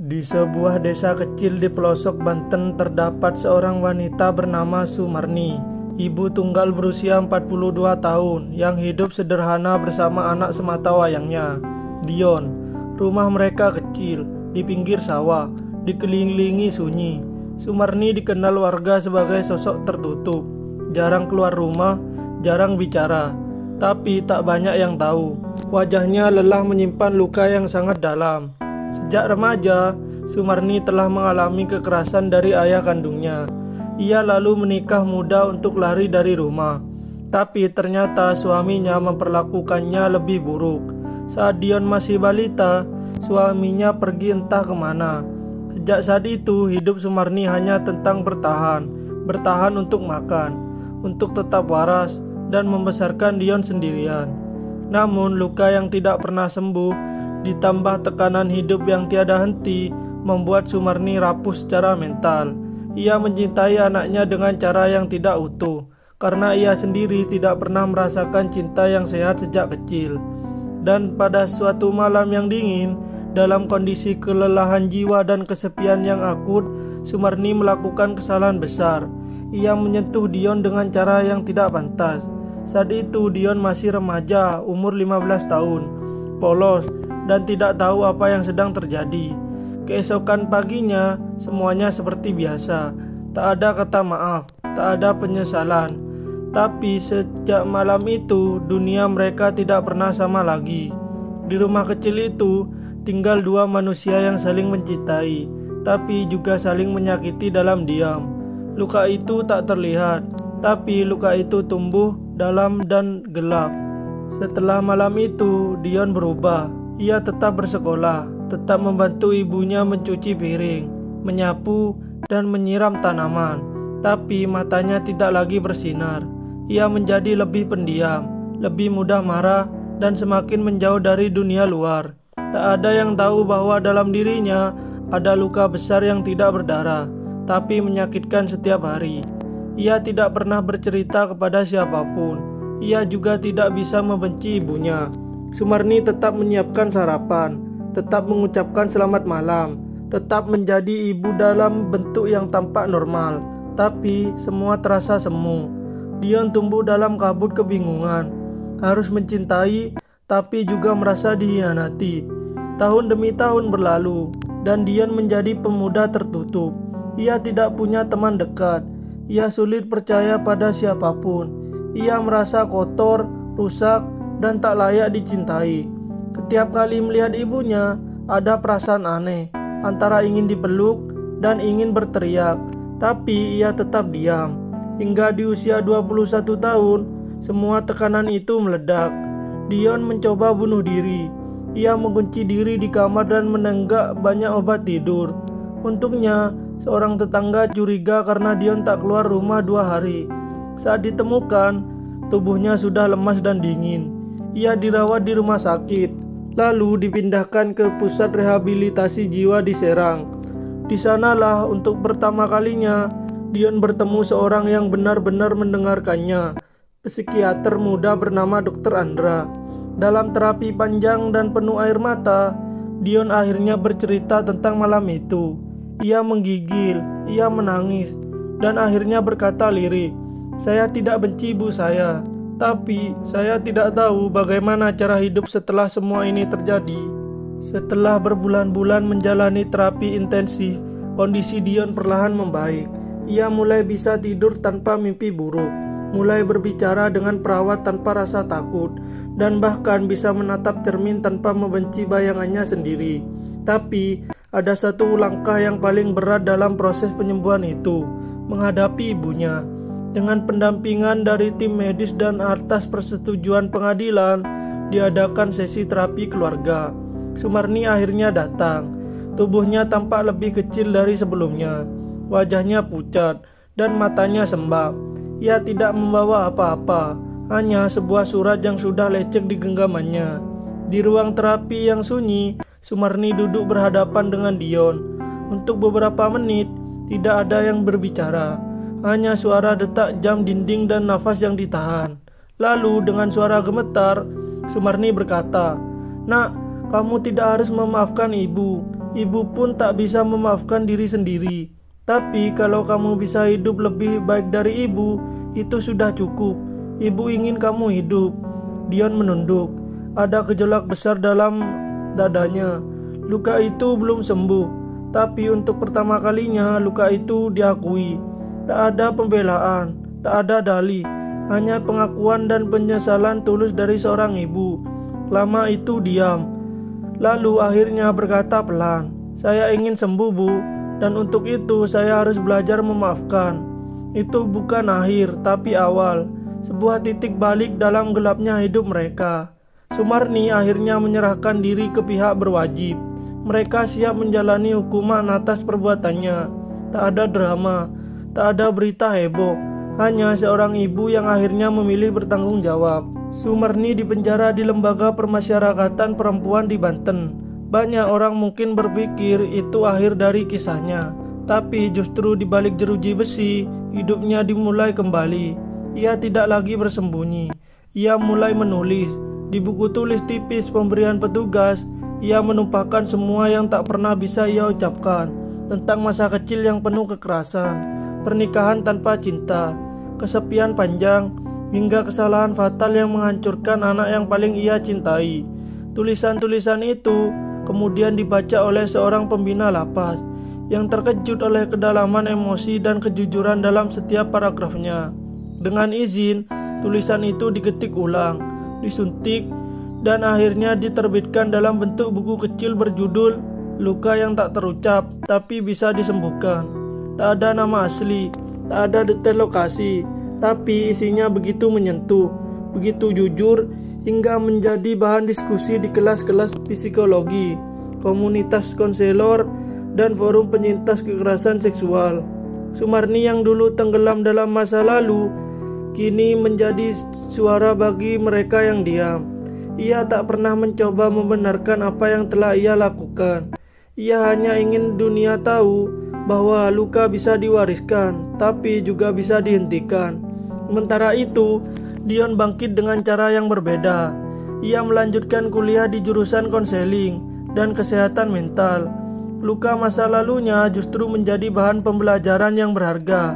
Di sebuah desa kecil di pelosok Banten terdapat seorang wanita bernama Sumarni, ibu tunggal berusia 42 tahun yang hidup sederhana bersama anak semata wayangnya, Dion. Rumah mereka kecil, di pinggir sawah, dikelilingi sunyi. Sumarni dikenal warga sebagai sosok tertutup, jarang keluar rumah, jarang bicara, tapi tak banyak yang tahu. Wajahnya lelah menyimpan luka yang sangat dalam. Sejak remaja, Sumarni telah mengalami kekerasan dari ayah kandungnya. Ia lalu menikah muda untuk lari dari rumah. Tapi ternyata suaminya memperlakukannya lebih buruk. Saat Dion masih balita, suaminya pergi entah kemana. Sejak saat itu, hidup Sumarni hanya tentang bertahan. Bertahan untuk makan, untuk tetap waras, dan membesarkan Dion sendirian. Namun luka yang tidak pernah sembuh ditambah tekanan hidup yang tiada henti membuat Sumarni rapuh secara mental. Ia mencintai anaknya dengan cara yang tidak utuh, karena ia sendiri tidak pernah merasakan cinta yang sehat sejak kecil. Dan pada suatu malam yang dingin, dalam kondisi kelelahan jiwa dan kesepian yang akut, Sumarni melakukan kesalahan besar. Ia menyentuh Dion dengan cara yang tidak pantas. Saat itu Dion masih remaja, umur 15 tahun, polos, dan tidak tahu apa yang sedang terjadi. Keesokan paginya, semuanya seperti biasa. Tak ada kata maaf, tak ada penyesalan. Tapi sejak malam itu, dunia mereka tidak pernah sama lagi. Di rumah kecil itu, tinggal dua manusia yang saling mencintai, tapi juga saling menyakiti dalam diam. Luka itu tak terlihat, tapi luka itu tumbuh dalam dan gelap. Setelah malam itu, Dion berubah. Ia tetap bersekolah, tetap membantu ibunya mencuci piring, menyapu, dan menyiram tanaman. Tapi matanya tidak lagi bersinar. Ia menjadi lebih pendiam, lebih mudah marah, dan semakin menjauh dari dunia luar. Tak ada yang tahu bahwa dalam dirinya ada luka besar yang tidak berdarah, tapi menyakitkan setiap hari. Ia tidak pernah bercerita kepada siapapun. Ia juga tidak bisa membenci ibunya. Sumarni tetap menyiapkan sarapan, tetap mengucapkan selamat malam, tetap menjadi ibu dalam bentuk yang tampak normal, tapi semua terasa semu. Dion tumbuh dalam kabut kebingungan, harus mencintai tapi juga merasa dikhianati. Tahun demi tahun berlalu, dan Dion menjadi pemuda tertutup. Ia tidak punya teman dekat, ia sulit percaya pada siapapun. Ia merasa kotor, rusak, dan tak layak dicintai. Setiap kali melihat ibunya, ada perasaan aneh, antara ingin dipeluk dan ingin berteriak, tapi ia tetap diam. Hingga di usia 21 tahun, semua tekanan itu meledak. Dion mencoba bunuh diri. Ia mengunci diri di kamar dan menenggak banyak obat tidur. Untungnya, seorang tetangga curiga karena Dion tak keluar rumah 2 hari. Saat ditemukan, tubuhnya sudah lemas dan dingin. Ia dirawat di rumah sakit, lalu dipindahkan ke pusat rehabilitasi jiwa di Serang. Di sanalah untuk pertama kalinya Dion bertemu seorang yang benar-benar mendengarkannya, psikiater muda bernama Dr. Andra. Dalam terapi panjang dan penuh air mata, Dion akhirnya bercerita tentang malam itu. Ia menggigil, ia menangis, dan akhirnya berkata lirik, "Saya tidak benci ibu saya, tapi saya tidak tahu bagaimana cara hidup setelah semua ini terjadi." Setelah berbulan-bulan menjalani terapi intensif, kondisi Dion perlahan membaik. Ia mulai bisa tidur tanpa mimpi buruk, mulai berbicara dengan perawat tanpa rasa takut, dan bahkan bisa menatap cermin tanpa membenci bayangannya sendiri. Tapi ada satu langkah yang paling berat dalam proses penyembuhan itu, menghadapi ibunya. Dengan pendampingan dari tim medis dan atas persetujuan pengadilan, diadakan sesi terapi keluarga. Sumarni akhirnya datang. Tubuhnya tampak lebih kecil dari sebelumnya. Wajahnya pucat dan matanya sembab. Ia tidak membawa apa-apa, hanya sebuah surat yang sudah lecek di genggamannya. Di ruang terapi yang sunyi, Sumarni duduk berhadapan dengan Dion. Untuk beberapa menit, tidak ada yang berbicara. Hanya suara detak jam dinding dan nafas yang ditahan. Lalu dengan suara gemetar, Sumarni berkata, "Nak, kamu tidak harus memaafkan ibu. Ibu pun tak bisa memaafkan diri sendiri. Tapi kalau kamu bisa hidup lebih baik dari ibu, itu sudah cukup. Ibu ingin kamu hidup. Dion menunduk. Ada gejolak besar dalam dadanya. Luka itu belum sembuh, tapi untuk pertama kalinya luka itu diakui. Tak ada pembelaan, tak ada dalih, hanya pengakuan dan penyesalan tulus dari seorang ibu. Lama itu diam, lalu akhirnya berkata pelan, "Saya ingin sembuh, Bu, dan untuk itu saya harus belajar memaafkan." Itu bukan akhir, tapi awal, sebuah titik balik dalam gelapnya hidup mereka. Sumarni akhirnya menyerahkan diri ke pihak berwajib. Mereka siap menjalani hukuman atas perbuatannya. Tak ada drama, tak ada berita heboh, hanya seorang ibu yang akhirnya memilih bertanggung jawab. Sumarni dipenjara di Lembaga Permasyarakatan Perempuan di Banten. Banyak orang mungkin berpikir itu akhir dari kisahnya, tapi justru di balik jeruji besi, hidupnya dimulai kembali. Ia tidak lagi bersembunyi. Ia mulai menulis. Di buku tulis tipis pemberian petugas, ia menumpahkan semua yang tak pernah bisa ia ucapkan tentang masa kecil yang penuh kekerasan, pernikahan tanpa cinta, kesepian panjang, hingga kesalahan fatal yang menghancurkan anak yang paling ia cintai. Tulisan-tulisan itu kemudian dibaca oleh seorang pembina lapas yang terkejut oleh kedalaman emosi dan kejujuran dalam setiap paragrafnya. Dengan izin, tulisan itu diketik ulang, disuntik, dan akhirnya diterbitkan dalam bentuk buku kecil berjudul "Luka yang tak terucap tapi bisa disembuhkan". Tak ada nama asli, tak ada detail lokasi, tapi isinya begitu menyentuh, begitu jujur, hingga menjadi bahan diskusi di kelas-kelas psikologi, komunitas konselor, dan forum penyintas kekerasan seksual. Sumarni yang dulu tenggelam dalam masa lalu, kini menjadi suara bagi mereka yang diam. Ia tak pernah mencoba membenarkan apa yang telah ia lakukan. Ia hanya ingin dunia tahu bahwa luka bisa diwariskan, tapi juga bisa dihentikan. Sementara itu, Dion bangkit dengan cara yang berbeda. Ia melanjutkan kuliah di jurusan konseling dan kesehatan mental. Luka masa lalunya justru menjadi bahan pembelajaran yang berharga.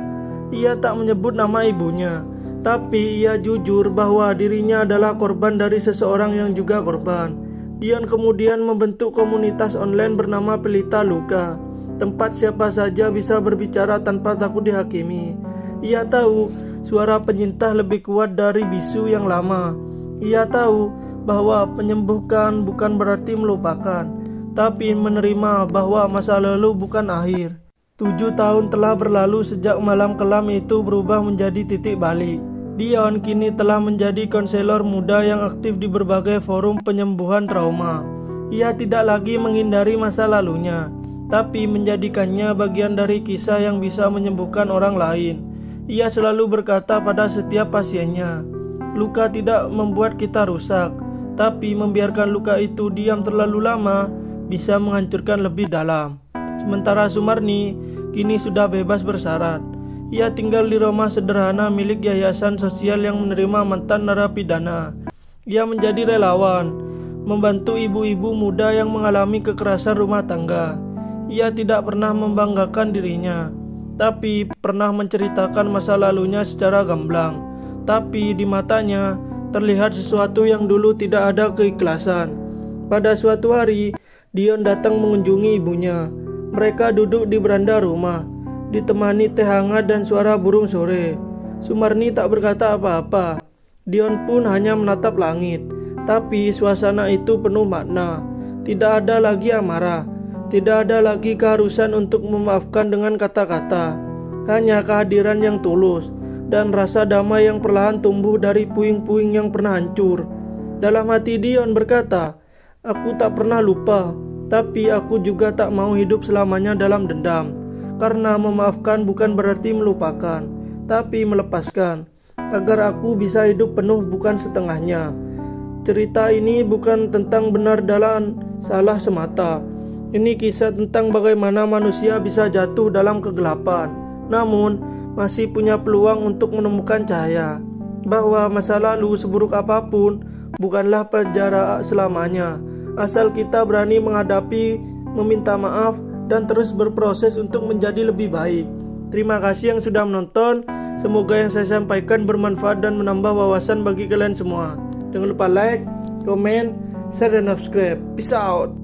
Ia tak menyebut nama ibunya, tapi ia jujur bahwa dirinya adalah korban dari seseorang yang juga korban. Dion kemudian membentuk komunitas online bernama Pelita Luka, tempat siapa saja bisa berbicara tanpa takut dihakimi. Ia tahu suara penyintas lebih kuat dari bisu yang lama. Ia tahu bahwa menyembuhkan bukan berarti melupakan, tapi menerima bahwa masa lalu bukan akhir. 7 tahun telah berlalu sejak malam kelam itu berubah menjadi titik balik. Dion kini telah menjadi konselor muda yang aktif di berbagai forum penyembuhan trauma. Ia tidak lagi menghindari masa lalunya, tapi menjadikannya bagian dari kisah yang bisa menyembuhkan orang lain. Ia selalu berkata pada setiap pasiennya, "Luka tidak membuat kita rusak, tapi membiarkan luka itu diam terlalu lama bisa menghancurkan lebih dalam." Sementara Sumarni kini sudah bebas bersyarat. Ia tinggal di rumah sederhana milik yayasan sosial yang menerima mantan narapidana. Ia menjadi relawan, membantu ibu-ibu muda yang mengalami kekerasan rumah tangga. Ia tidak pernah membanggakan dirinya, tapi pernah menceritakan masa lalunya secara gamblang. Tapi di matanya terlihat sesuatu yang dulu tidak ada keikhlasan. Pada suatu hari, Dion datang mengunjungi ibunya. Mereka duduk di beranda rumah, ditemani teh hangat dan suara burung sore. Sumarni tak berkata apa-apa. Dion pun hanya menatap langit. Tapi suasana itu penuh makna. Tidak ada lagi amarah, tidak ada lagi keharusan untuk memaafkan dengan kata-kata. Hanya kehadiran yang tulus dan rasa damai yang perlahan tumbuh dari puing-puing yang pernah hancur. Dalam hati Dion berkata, "Aku tak pernah lupa, tapi aku juga tak mau hidup selamanya dalam dendam. Karena memaafkan bukan berarti melupakan, tapi melepaskan, agar aku bisa hidup penuh bukan setengahnya." Cerita ini bukan tentang benar dan salah semata. Ini kisah tentang bagaimana manusia bisa jatuh dalam kegelapan, namun masih punya peluang untuk menemukan cahaya. Bahwa masa lalu seburuk apapun bukanlah penjara selamanya, asal kita berani menghadapi meminta maaf, dan terus berproses untuk menjadi lebih baik. Terima kasih yang sudah menonton. Semoga yang saya sampaikan bermanfaat dan menambah wawasan bagi kalian semua. Jangan lupa like, komen, share, dan subscribe. Peace out.